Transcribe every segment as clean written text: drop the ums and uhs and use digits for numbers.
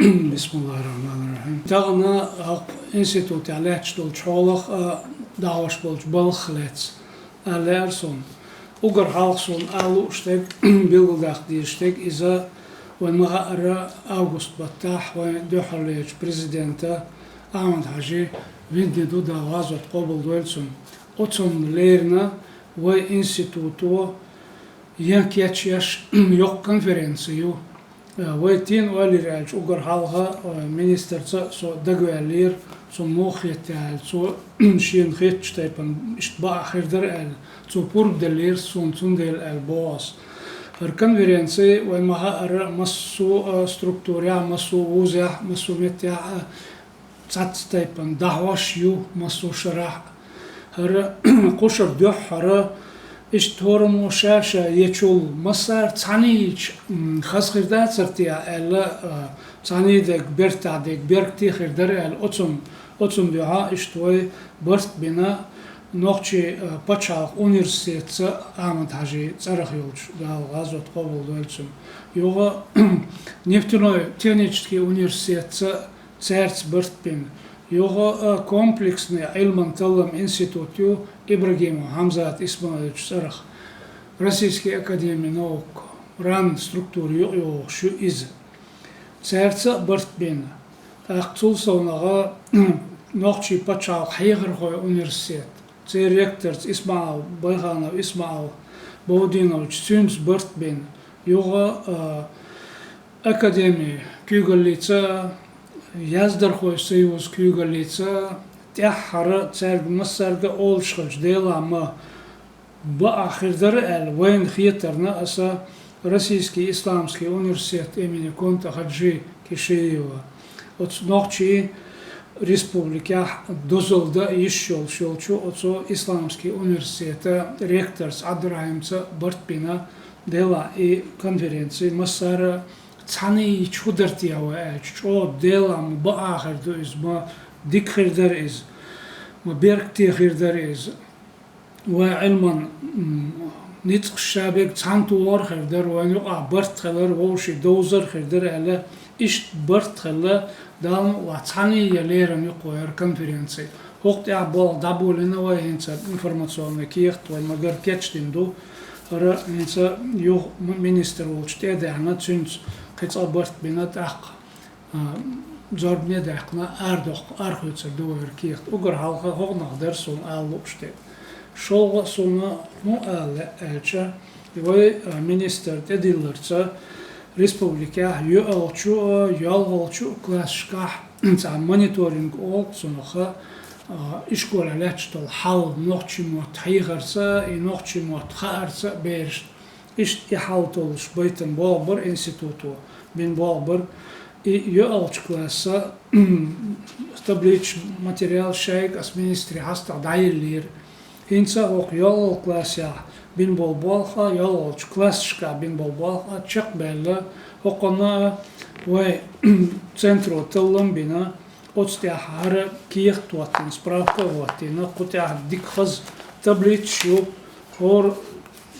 Bismillahirrahmanirrahim. Dağına institut alech dol çoğlaq davaş bolç balxlets. Alerson. Ugar halkson alu stek bilgudaq diyestek iza ve mağa August Battah ve döhaleç prezidenta Ahmet Hacı vindidu davazot qabul dölsün. Otsum lerna ve institutu yankiyaç yok konferensiyu ويتين والرجال أجر حالها منستر سو دقوالير سو موخيت سو شين خيت شتايبن اشتباع خير در سو بورب دلير سون ديل الباص الكونفرنسي ومها مسو ستركتوريا مسو وزع مسو متيا تات ستايبن دعواش يو مسو شرح هر قشر دوح هر اشتورمو شاشة يشول مصر تانيج خسخردات سرتيا الا تانيدك برتادك بركتي خردر ال اوتسم دعا اشتوي برت بنا نوخشي بچاق университет Ahmet Hacı царах yolç дал газот qabul dölsüm. Yoga нефтяной технический университет церц برت бин. Yoga комплексный ilman-талым институту Ибрагиму Хамзат Исмаилович Сарах. Российской академии наук ран структуры yok şu iz. Церца бартбена. Aqtul savnağa Noqçi Paçaq Hayğırxoy Üniversitet. Ректор Исмаил Байханов Исмаил Баудинович Сюнс бартбен. Yoga академии Kügelice Yazdarxoy Союз Kügelice تأخر تسرق مصرق أول شخص ديلا ما بآخر در وين خيترنا أسا روسيسكي إسلامسكي университет имени Конта Хаджи Кишиева. От ночи республика дозолда ишшол шолчу отсо Исламский университет ректорс Абдурахимца Бартбина дела и конференции Масара цани чудартиява чо дела бآخر до изма ديك خير دريز وبيركتي خير دريز وعلما نتق الشابك تانتوار خير در ونقع برت خلر ووشي دوزر خير در على إشت برت خلا دام واتاني يليرم يقوير كونفرنسي وقت عبال دابو لنا وينسا انفرماسيون كيخت ومجر كيتشتين دو را ينسا يو منستر وشتي دعنا تشنس قيت برت بنا تاق Zorbne daqna arxutsa dover kiegt ugar halga hognaq derson allopste. Şolga sona mu alle elçe ve minister edillerça Respublika yalvalçu klaska ta monitoring ol sonaxa işkola leçtol hal noqçi mot haygarsa noqçi mot kharsa berş iş ihaltolus baytan balbır institutu bin balbır يقلش كلاسا تبليش ماتريال شيء أس منستري هستا دايلير هنسا وق يقل كلاسا بين بالبالخا يقلش كلاسشكا بين بالبالخا تشق بيلا وقنا و центру تلم بينا أتستيح هر كيخ تواتين سبراكا واتينا قطع ديكخز تبليش شو هور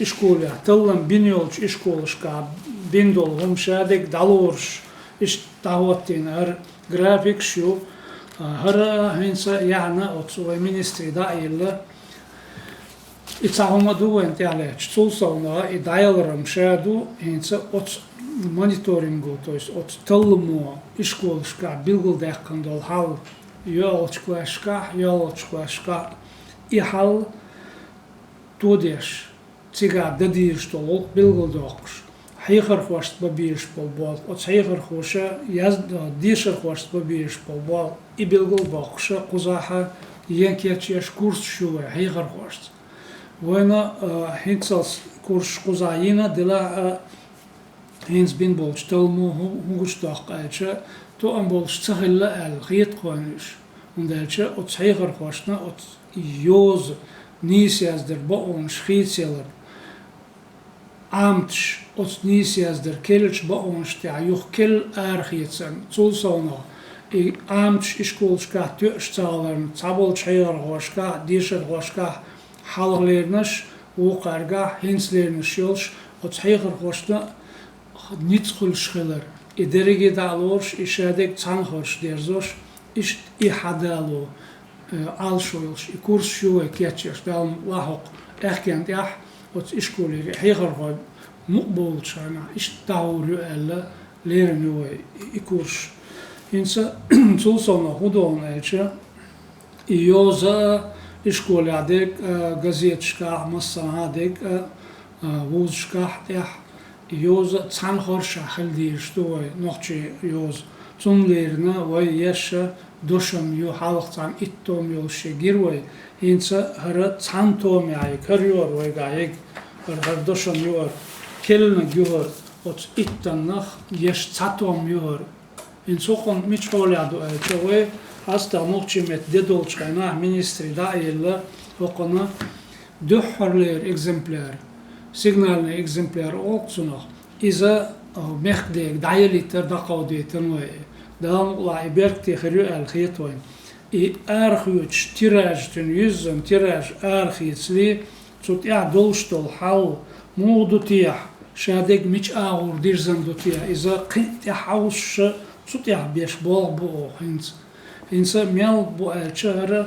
إشكوليا تلم بينيولش إشكولشكا بيندول هم شادك دالورش إيش تعوضتين هر جرافيك شو هر هنسا يعني أتصوي منستري دايلا إتساهم دو أنت على تصوصنا إدايلرم شادو هنسا أت مونيتورينغو تويس أت تلمو إشكولشكا بيلغل داخل دول حال يالشكا إحال توديش تيجا دديش دول بيلغل داخل حيخر خوشت ببيش بالبال أو حيخر خوشة يزد ديشر خوشت ببيش بالبال إبلغل باخشة قزاحة ينكيتش كورس شوه حيخر خوشت وانا هنسال كورس قزاينا دلا هنس بين بولش تلمو هوش داقايتش تو أم بولش تخيلا الغيط قوانيش وندالش أو حيخر خوشتنا أو يوز نيس يزدر بقون شخيط سيلر Amtsch als Nisias der Kelch baonste ajuch kel architsen zulsona I amtsch iskolska tüchtzalern zabolchayr hoshka disher hoshka hallernersh uqarga henslernersh yolsh als heger hoshna nitschul schiller İderigi dağılır, işedek çanhorş derzoş, iş ihadalı, alşoyulş, kurs şuve keçiş, dağım lahok, ehkent yah, ot işkuleri, heyhar koy, muqbolçana, iş dağırı elle, lerin ve kurs. İnsa çul sonra hudon elçe, yoza işkuladek, gazetçka, masanadek, vuzçka, yah, yoza çanhorşa hildiyiştu ve nohçi yoz. Çunlerine ve yaşa doşum yu halktan ittom yolşe girvey. İnsa hara çantom yayı kırıyor ve gayek hara doşum yor. Kelini yor. Ot ittanlıq yaş çatom yor. İnsa okun miç oladı elçe ve hasta muhçimet dedolçkayna ministri dairle okuna döhharler egzempler. Signalne egzempler olsunaq. İza mekdek dayeliter daqavdeten ve dağımla iberkti xirü el xiyetoyn. Arxiyuç tirajtın yüzün tiraj arxiyetsli çut ya doluştol hal muğdu tiyah şadek miç ağur dirzan dutiya iza qint ya havş çut ya beş bol bu hins. İnsa mel bu elçara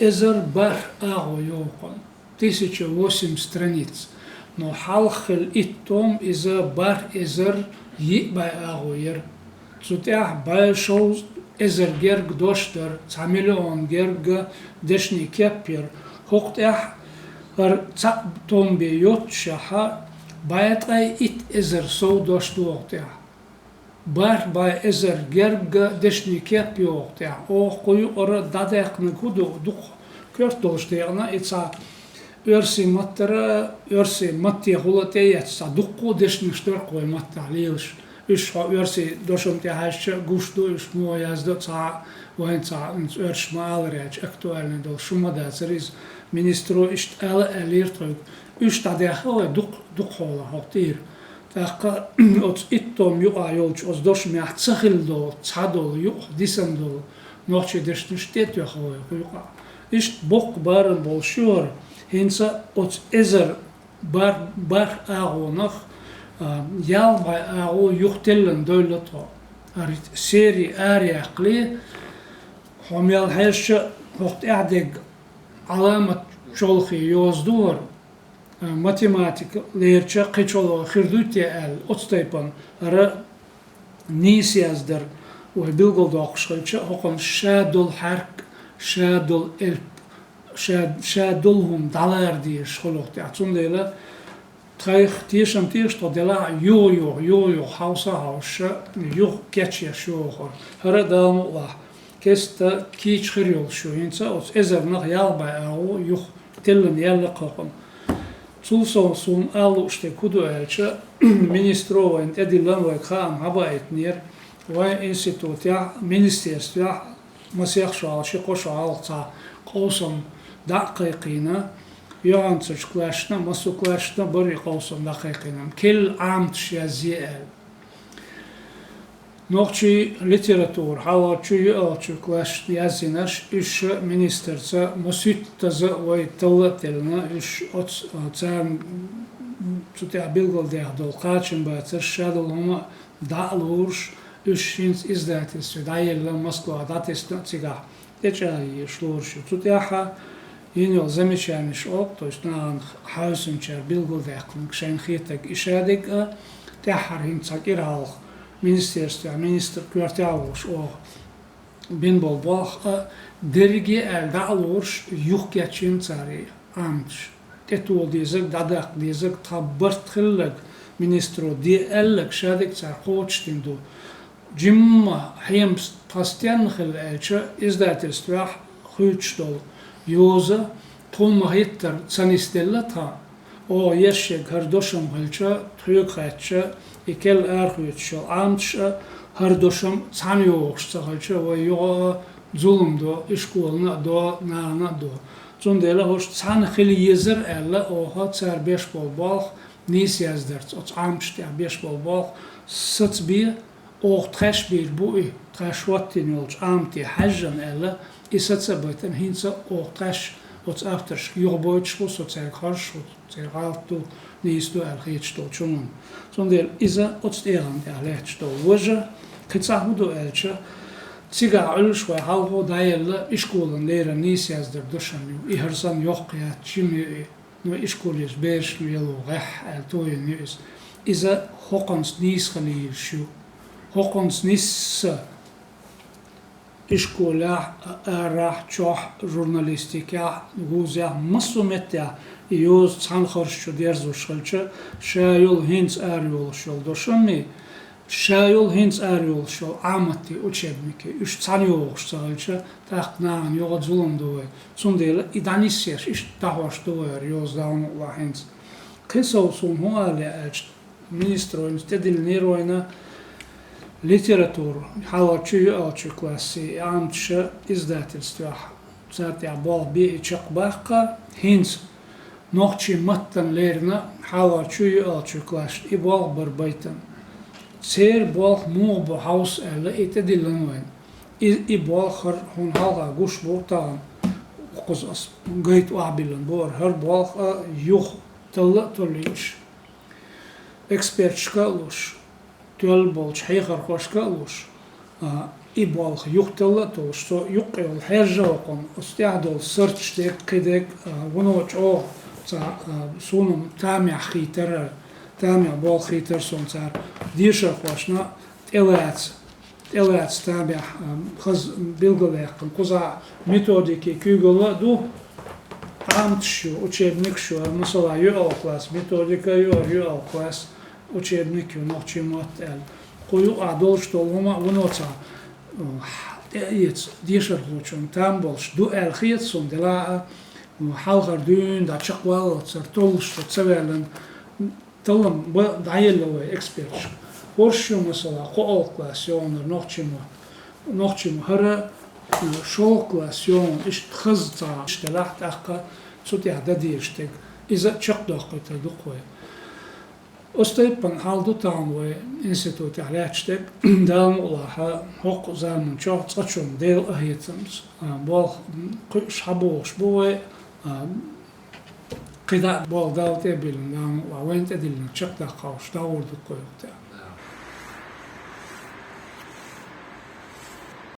ezer bar ağu yokon. 1008 страниц. Но халхл иттом иза бар эзер йибай агуир. Цутях байшоуз эзер герг доштер, цамиллион герг дешни кеппер. Хоктях ар цап томби йотшаха байатай ит эзер соу дошту октях. Бар бай эзер герг дешни кеппи октях. Ох кою ора дадекны куду дух кёрт доштегна ица örsi mattara örsi matti hulateyet sa dukku deşnişler koy matta liyiş üç örsi doşum te haşça gusto üç mu yazdı sa voyenta örs malreç aktualne dol şumada seriz ministro ist el elirtök üç tadeh duk hola hotir taqa ot ittom yu ayolç os doşum ya tsahildo çadol yu disandol nohçe deşniştet yo hoy ist bok barın bolşur. Hinsa ot ezer bar ağonaq yal bay ağo yuhtellen dövlet o. Arit seri ariyaqli homyal herşe hoqt adeg alamat çolxi yozdur matematik lerçe qıçolo xirdütye el otstaypan ara nis yazdır ve bilgol doqşqıça hoqon şadul hark şadul elp şadulhum dalar diye şolokti atundela tayx tiyşam tiyşto dela yo hausa hausha yo keçya şohor hara damla kesta kiç xiriyol şu insa os ezernaq yalbay au yo tellen yalla qaqam sulson sun alu işte kudu elçe ministro ve edilen ve kham haba etnir ve institutya ministerstva masiyah şal şiqoş alta qosum دقيقينا يعنصش كلاشنا مسو كلاشنا بري قوسم دقيقينا كل عام تشيازيال نوخشي ليتراتور حالا تشي يالچو كلاش يازيناش إش منسترца مسيت تزا ويتلتلنا إش أتسام تتع بيلغل ديخدول قاچن باتر شادل هما دالورش إش شينس إزداتيس دايلا Москва датисна цига تجاهي شلورش تتعها Yeni zamечаниеш ок, то есть на хаусенчер билгулдекн кшен хитек ишедик tehar hinçak iralıq ministerstva minister kvartalış o bin bol bol dergi elde alır yuh geçin çari amç tetul dizek dadak dizek tabırtıllık ministro di ellik şedik çar koçtindu cimma hem pasten xil elçe izdatilstva hüç dol yoza tolma hittar sanistella ta o yeşe kardoşum halça tüyük hatça ikel erhüç amç hardoşum sanıyorsa halça ve yo zulumdo işkolna do nana do zondela hoş san xili yezer elle oha çar 5 bol nis yazdert o amç ya 5 bol sıt bir o trash bir bu trash watin yolç amti hajjan elle isatsa beten hinsa o trash ots aftersk joboitsko so harsh altu niistu alkhitsto chunun sondel iza ots eran alechsto waja kitsahmudo elcha Ciga ölüşwe halvo dayella işkolun lera nis yazdır duşanyu iharsan yok ya çimi no işkolis beşlu yelu gah altoy nüs iza hokons nis khalil şu hokons nis işkola arah çoh jurnalistika guzya masumetya yoz çanxarşu derzu şalça şayol hins aryol şol duşanmi Şayol hins aryol şol amati učebnike üç tanıyoruz sadece taknan yoğ zulum doy sondela idanisyer iş tahoş doy yoz davnula hins kısa son hale ministro istedil neroyna literatur halaçı alçı klasi amçı izdательство zaten bol bir çıkbaka hins nohçi mattan lerna halaçı alçı klas ibol barbaytan Ser bolh mu bu haus elle ete dillenwen. I bolh her hon halga gush botan. Qos as gait wabilen bor her bolh yuh talla tolish. Expert shkalush. Tol bolch haygar khoshkalush. I bolh yuh talla tolish so yuh el herja qon ustadol search tek kedek wonoch o sunum tamya khiter tamya bol khiter son tsar Dişer koşna elats tabi kız bilgilerken kuza metodiki kügüle du amtşu učebnik şu mesela yol klas metodika yol klas učebnik nohçi мотт el koyu adol stoluma unoca dişer koçun tam bolş du el khitsun dela halgar dün da çıkval sertolş tsevelen Talım bu dayılı ve expert. Hoşçu mesela koal klasyoner nohçimu hara şol klasyon iş hızca işte lahtakka sutiyada diyiştik. İza çok dakika dukoy. Ostaypan haldu tam ve institut alaçtık. Dağım olaha hok zaman çok saçım değil ahiyetimiz. Bol şaboş bu ve قدا بول داوت يبيلن وين تدلن شق دقاوش داور دقوي وبتاع